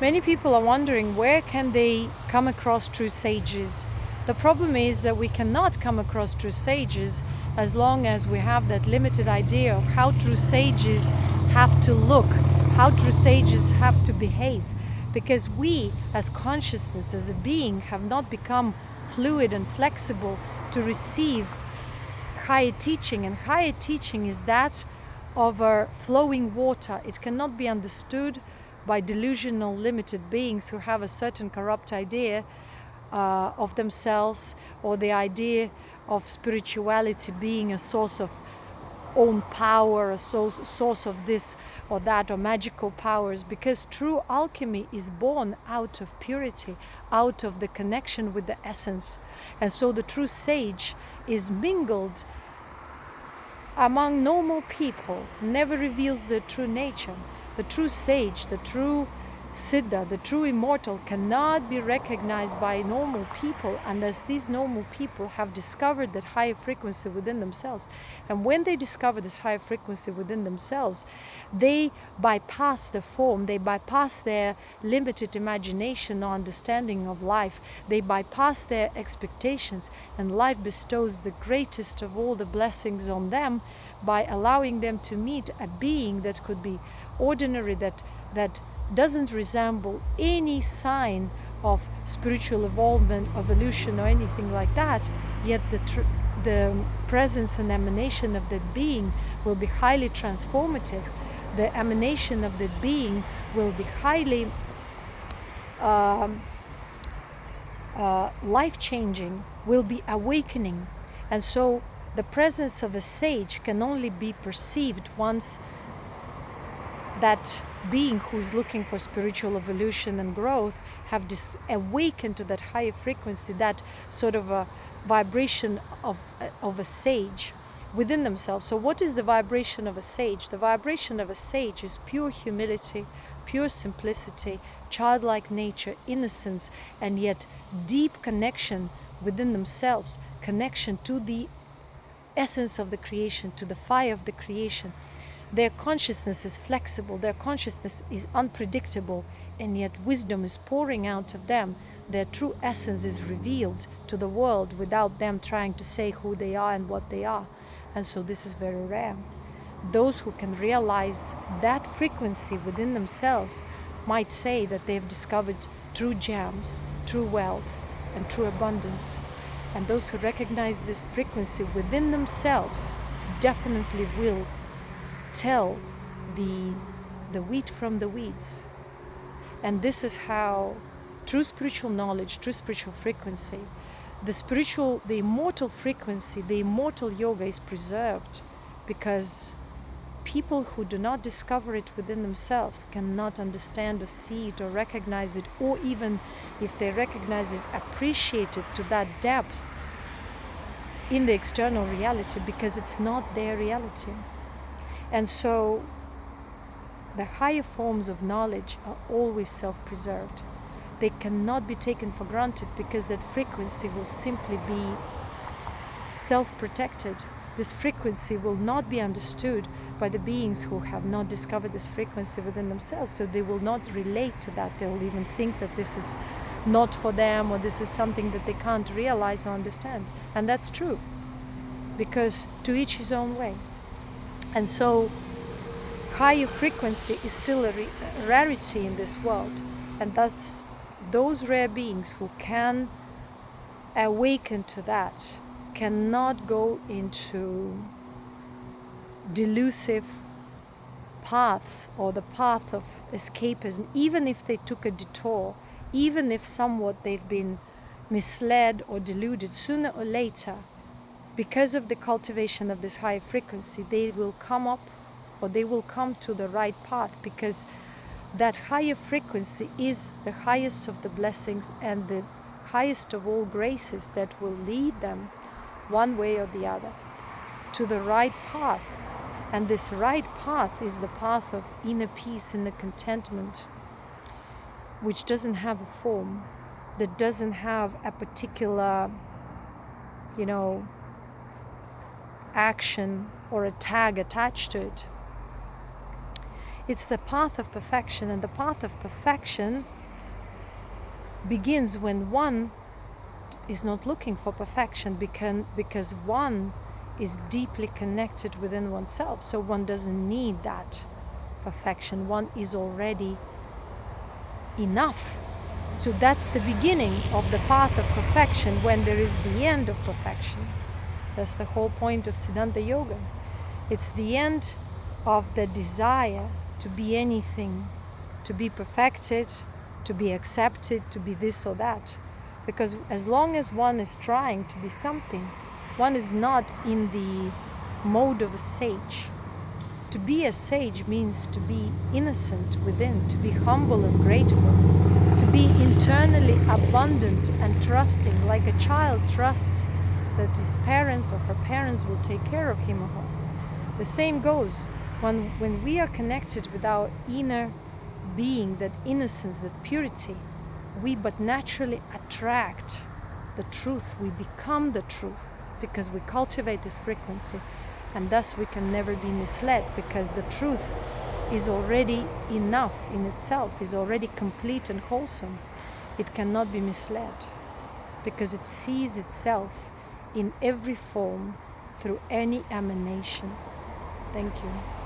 Many people are wondering where can they come across true sages. The problem is that we cannot come across true sages as long as we have that limited idea of how true sages have to look, how true sages have to behave. Because we, as consciousness, as a being, have not become fluid and flexible to receive higher teaching. And higher teaching is that of a flowing water. It cannot be understood by delusional, limited beings who have a certain corrupt idea of themselves, or the idea of spirituality being a source of own power, a source of this or that, or magical powers. Because true alchemy is born out of purity, out of the connection with the essence. And so the true sage is mingled among normal people, never reveals their true nature. The true sage, the true Siddha, the true immortal cannot be recognized by normal people unless these normal people have discovered that higher frequency within themselves. And when they discover this higher frequency within themselves, they bypass the form, they bypass their limited imagination or understanding of life, they bypass their expectations, and life bestows the greatest of all the blessings on them by allowing them to meet a being that could be ordinary, that doesn't resemble any sign of spiritual evolution or anything like that, yet the presence and emanation of that being will be highly transformative. The emanation of that being will be highly life-changing, will be awakening. And so the presence of a sage can only be perceived once that being who's looking for spiritual evolution and growth have awakened to that higher frequency, that sort of a vibration of a sage within themselves. So what is the vibration of a sage? The vibration of a sage is pure humility, pure simplicity, childlike nature, innocence, and yet deep connection within themselves, connection to the essence of the creation, to the fire of the creation. Their consciousness is flexible, their consciousness is unpredictable, and yet wisdom is pouring out of them. Their true essence is revealed to the world without them trying to say who they are and what they are. And so this is very rare. Those who can realize that frequency within themselves might say that they have discovered true gems, true wealth, and true abundance. And those who recognize this frequency within themselves definitely will tell the wheat from the weeds. And this is how true spiritual knowledge, true spiritual frequency, the immortal frequency, the immortal yoga is preserved, because people who do not discover it within themselves cannot understand or see it or recognize it, or even if they recognize it, appreciate it to that depth in the external reality, because it's not their reality. And so the higher forms of knowledge are always self-preserved. They cannot be taken for granted, because that frequency will simply be self-protected. This frequency will not be understood by the beings who have not discovered this frequency within themselves, so they will not relate to that. They will even think that this is not for them, or this is something that they can't realize or understand. And that's true, because to each his own way. And so higher frequency is still a rarity in this world, and thus those rare beings who can awaken to that cannot go into delusive paths or the path of escapism, even if they took a detour, even if somewhat they've been misled or deluded. Sooner or later, because of the cultivation of this high frequency, they will come up, or they will come to the right path, because that higher frequency is the highest of the blessings and the highest of all graces that will lead them one way or the other to the right path. And this right path is the path of inner peace, inner contentment, which doesn't have a form, that doesn't have a particular, action or a tag attached to it. It's the path of perfection, and the path of perfection begins when one is not looking for perfection, because one is deeply connected within oneself, so one doesn't need that perfection. One is already enough. So that's the beginning of the path of perfection, when there is the end of perfection. That's the whole point of Siddha Yoga. It's the end of the desire to be anything, to be perfected, to be accepted, to be this or that. Because as long as one is trying to be something, one is not in the mode of a sage. To be a sage means to be innocent within, to be humble and grateful, to be internally abundant and trusting, like a child trusts that his parents or her parents will take care of him or her. The same goes when we are connected with our inner being, that innocence, that purity, we but naturally attract the truth. We become the truth because we cultivate this frequency, and thus we can never be misled, because the truth is already enough in itself, is already complete and wholesome. It cannot be misled because it sees itself in every form through any emanation. Thank you.